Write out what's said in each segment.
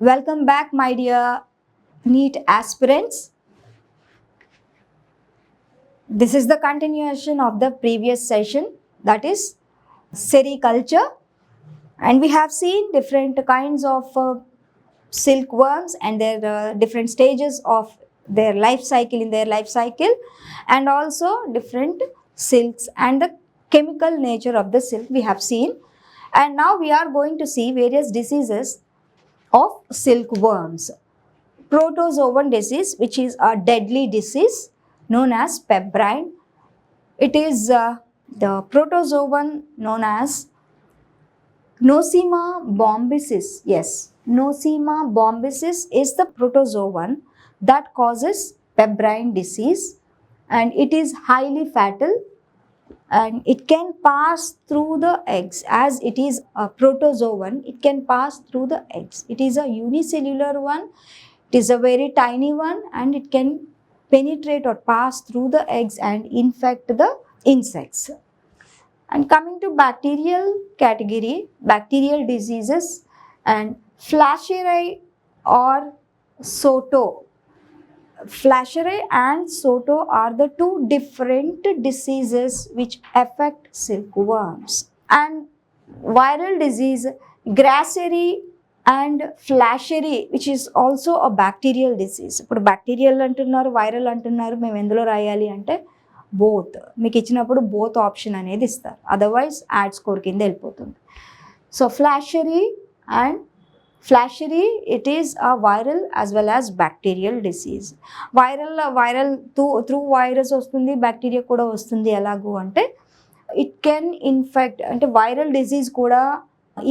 Welcome back, my dear NEET aspirants. This is the continuation of the previous session, that is sericulture, and we have seen different kinds of silkworms and their different stages of their life cycle, and also different silks and the chemical nature of the silk we have seen. And now we are going to see various diseases of silkworms. Protozoan disease, which is a deadly disease known as pebrine. It is the protozoan known as Nosema bombycis. Yes, Nosema bombycis is the protozoan that causes pebrine disease, and it is highly fatal, and it can pass through the eggs. As it is a protozoan, it can pass through the eggs. It is a unicellular one, it is a very tiny one, and it can penetrate or pass through the eggs and infect the insects. And coming to bacterial category, bacterial diseases and Flacheae or Soto. Flacheae and Soto are the two different diseases which affect silkworms. And viral disease, Grasserie and Flacheae, which is also a bacterial disease. ఇప్పుడు bacterial అంటున్నారు, viral అంటున్నారు, మేము ఎందులో రాయాలి అంటే both. మీకు ఇచ్చినప్పుడు both option అనేది ఇస్తారు, అదర్వైజ్ యాడ్ స్కోర్ కింద వెళ్ళిపోతుంది. So Flacheae and Flacheae, it is a viral as well as bacterial disease. Viral through virus వస్తుంది, బ్యాక్టీరియా కూడా వస్తుంది. ఎలాగూ అంటే ఇట్ కెన్ ఇన్ఫెక్ట్, అంటే వైరల్ డిసీజ్ కూడా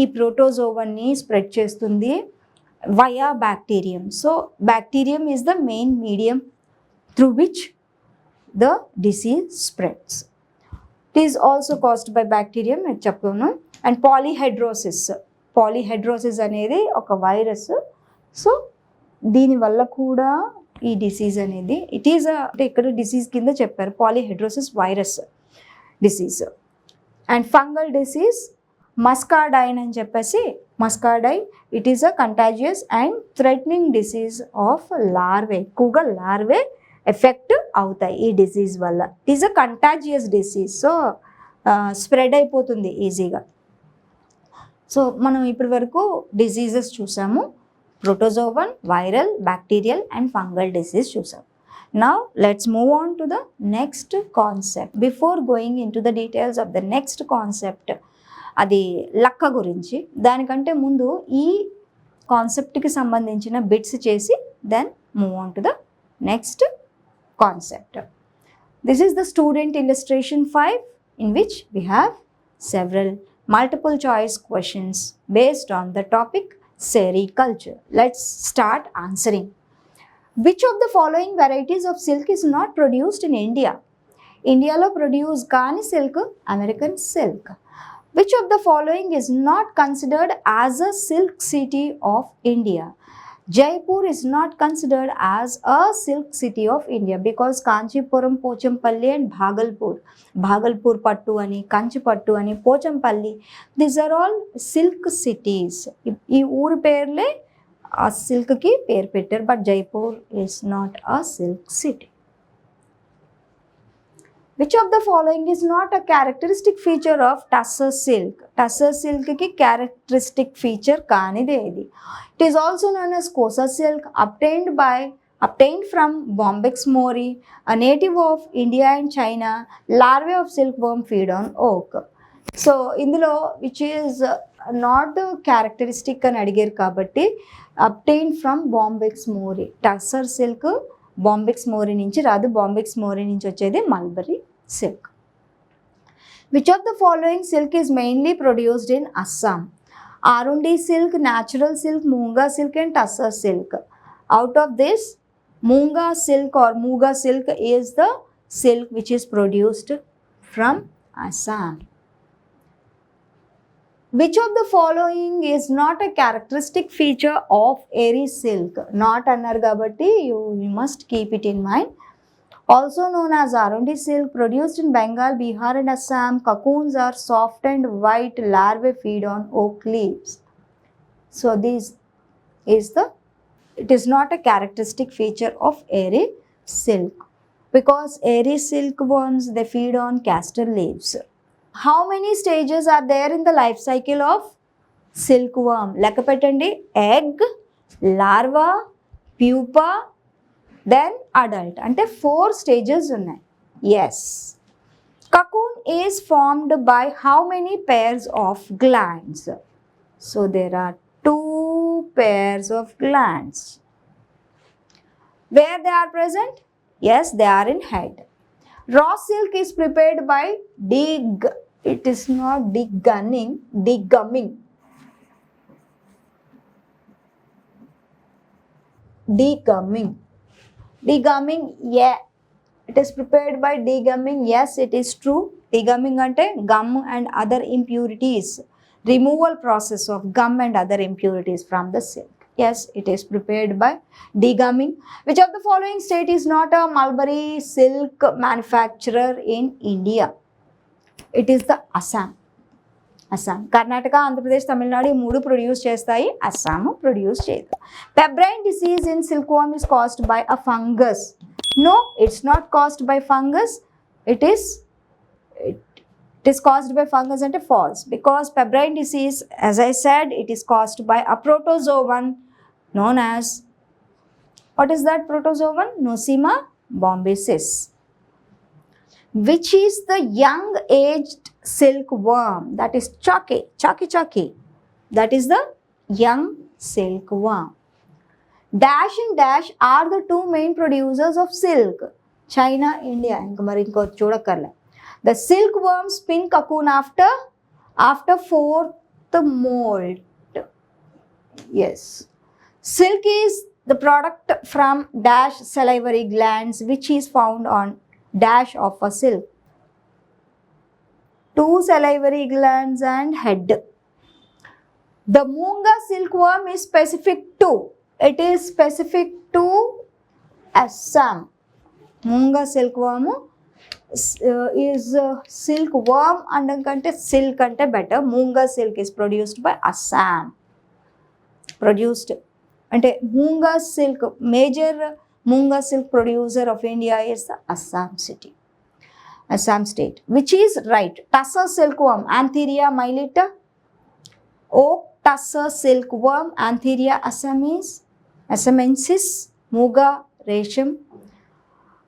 ఈ ప్రోటోజోవన్ని స్ప్రెడ్ చేస్తుంది via bacterium. So bacterium is the main medium through which the disease spreads. It is also caused by bacterium నేను చెప్పాను. అండ్ పాలీహెడ్రోసిస్ అనేది ఒక వైరస్. సో దీనివల్ల కూడా ఈ డిసీజ్ అనేది ఇట్ ఈజ్ అంటే ఇక్కడ డిసీజ్ కింద చెప్పారు, polyhedrosis virus disease. And fungal disease muscardine అని చెప్పేసి, muscardine it is a contagious and threatening disease of larvae. ఎక్కువగా లార్వే ఎఫెక్ట్ అవుతాయి ఈ డిసీజ్ వల్ల. It is a contagious disease, so spread అయిపోతుంది ఈజీగా. సో మనం ఇప్పటి వరకు డిసీజెస్ చూసాము, protozoan, viral, bacterial and fungal disease చూసాము. Now let's move on to the next concept. Before going into the details of the next concept, అది లక్క గురించి, దానికంటే ముందు ఈ కాన్సెప్ట్కి సంబంధించిన బిట్స్ చేసి then move on to the next concept. This is the student illustration 5 in which we have several multiple choice questions based on the topic sericulture. Let's start answering. Which of the following varieties of silk is not produced in India? ఇండియాలో produce కాని silk American silk. Which of the following is not considered as a silk city of India? Jaipur is not considered as a silk city of India because Kanchipuram, Pochampalli and Bhagalpur Pattu ani, Kanchipattu ani, Pochampalli, these are all silk cities. ఈ ఊరు పేర్లే ఆ సిల్క్కి పేరు పెట్టారు, but Jaipur is not a silk city. Which of the following is not a characteristic feature of tussar silk? Tussar silk ki characteristic feature kaanide idi. It is also known as kosa silk, obtained from Bombyx mori, a native of India and China. Larvae of silkworm feed on oak. So ఇందులో which is not characteristic అని అడిగారు కాబట్టి obtained from Bombyx mori. Tussar silk Bombyx mori నుంచి రాదు, Bombyx mori నుంచి వచ్చేది mulberry silk. Which of the following silk is mainly produced in Assam? Arundi silk, natural silk, Munga silk and tussar silk. Out of this Munga silk or Muga silk is the silk which is produced from Assam. Which of the following is not a characteristic feature of Eri silk? Not annar kabatti you must keep it in mind. Also known as Arundi silk, produced in Bengal, Bihar and Assam, cocoons are soft and white. Larvae feed on oak leaves. So this is it is not a characteristic feature of Eri silk because Eri silkworms, they feed on castor leaves. How many stages are there in the life cycle of silkworm? Leka pettandi. Egg, larva, pupa, then adult. Ante 4 stages unnai. Yes. Cocoon is formed by how many pairs of glands? So there are 2 pairs of glands. Where they are present? Yes, they are in head. Raw silk is prepared by it is not degumming. Degumming, yeah. It is prepared by degumming. Yes, it is true. Degumming ante gum and other impurities. Removal process of gum and other impurities from the silk. Yes, it is prepared by degumming. Which of the following state is not a mulberry silk manufacturer in India? It is the Assam. Karnataka, Andhra Pradesh, Tamil Nadu, 3 produce chestayi. Assam produce cheyadu. Pebrine disease in silkworm is caused by a fungus. No, it's not caused by fungus. It is caused by fungus and false, because pebrine disease, as I said, it is caused by a protozoan known as, what is that protozoan? Nosema bombycis. Which is the young aged silkworm? That is Chaki. That is the young silkworm. Dash and dash are the 2 main producers of silk. China, India. The silkworm spin cocoon after 4th mold. Yes. Silk is the product from dash salivary glands which is found on dash of a silk. 2 salivary glands and head. The Munga silkworm is specific to. It is specific to Assam. Munga silkworm is silkworm and silk ante better. Munga silk is produced by Assam. Ante Munga silk, major Munga silk producer of India is the Assam state. Which is right? Tussar silkworm, Antheria milita. Oak tussar silkworm, Antheria assamensis. Muga resham.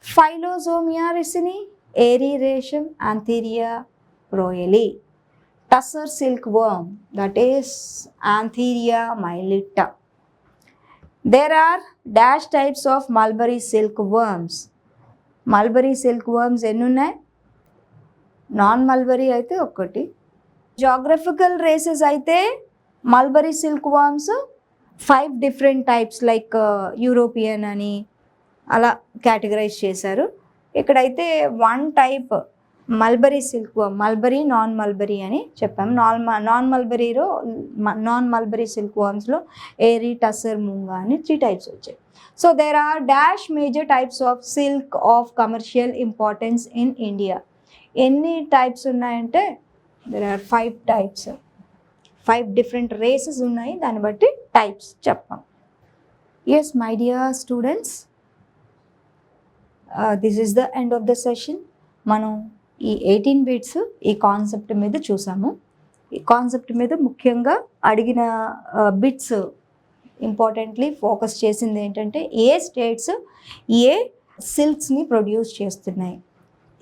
Phylosomia ricini, Eri resham, Antheria royale. Tussar silkworm, that is Antheria milita. There are dash types of mulberry silkworms. Mulberry silkworms ennunnai? Non-mulberry aithe okkati. Geographical races aithe mulberry silkworms 5 different types like European ani ala categorize chesaru. Ikkadaithe 1 type mulberry silkworm, mulberry non-mulberry ani cheppam. Non-mulberry silkworms lo Eri, tussar, munga ani 3 types vachayi. So there are dash major types of silk of commercial importance in India. Any types unnayante? There are 5 types. 5 different races unnayi, dani batti types cheppam. Yes, my dear students, this is the end of the session. మనం ఈ 18 bits ఈ concept మీద చూసాము. ఈ concept మీద ముఖ్యంగా అడిగిన bits importantly focus చేసింది ఏంటంటే ఏ స్టేట్స్ ఏ సిల్క్స్ని ప్రొడ్యూస్ చేస్తున్నాయి.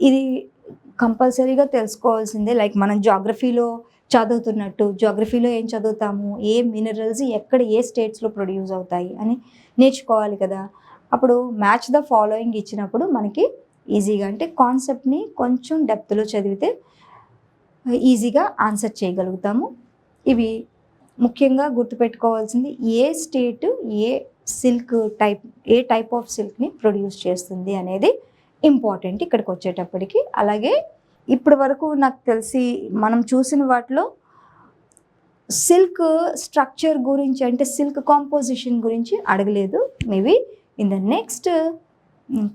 ఇది కంపల్సరీగా తెలుసుకోవాల్సిందే. లైక్ మనం జాగ్రఫీలో చదువుతున్నట్టు, జాగ్రఫీలో ఏం చదువుతాము, ఏ మినరల్స్ ఎక్కడ ఏ స్టేట్స్లో ప్రొడ్యూస్ అవుతాయి అని నేర్చుకోవాలి కదా. అప్పుడు మ్యాచ్ ద ఫాలోయింగ్ ఇచ్చినప్పుడు మనకి ఈజీగా, అంటే కాన్సెప్ట్ని కొంచెం డెప్త్లో చదివితే ఈజీగా ఆన్సర్ చేయగలుగుతాము. ఇవి ముఖ్యంగా గుర్తుపెట్టుకోవాల్సింది ఏ స్టేట్ ఏ సిల్క్ టైప్, ఏ టైప్ ఆఫ్ సిల్క్ని ప్రొడ్యూస్ చేస్తుంది అనేది ఇంపార్టెంట్ ఇక్కడికి వచ్చేటప్పటికి. అలాగే ఇప్పటి వరకు నాకు తెలిసి మనం చూసిన వాటిలో సిల్క్ స్ట్రక్చర్ గురించి, అంటే సిల్క్ కాంపోజిషన్ గురించి అడగలేదు. Maybe in the next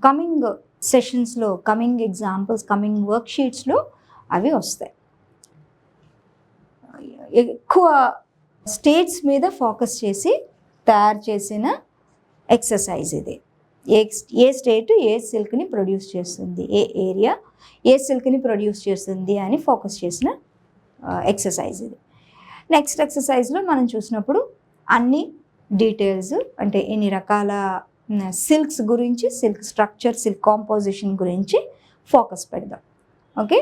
coming సెషన్స్లో, కమింగ్ ఎగ్జాంపుల్స్, కమింగ్ వర్క్షీట్స్లో అవి వస్తాయి. ఎక్కువ స్టేట్స్ మీద ఫోకస్ చేసి తయారు చేసిన ఎక్సర్సైజ్ ఇది. ఏ స్టేట్ ఏ సిల్క్ని ప్రొడ్యూస్ చేస్తుంది, ఏ ఏరియా ఏ సిల్క్ని ప్రొడ్యూస్ చేస్తుంది అని ఫోకస్ చేసిన ఎక్సర్సైజ్ ఇది. నెక్స్ట్ ఎక్సర్సైజ్లో మనం చూసినప్పుడు అన్ని డీటెయిల్స్, అంటే ఎన్ని రకాల సిల్క్స్ గురించి, సిల్క్ స్ట్రక్చర్, సిల్క్ కాంపోజిషన్ గురించి ఫోకస్ పెడదాం. ఓకే.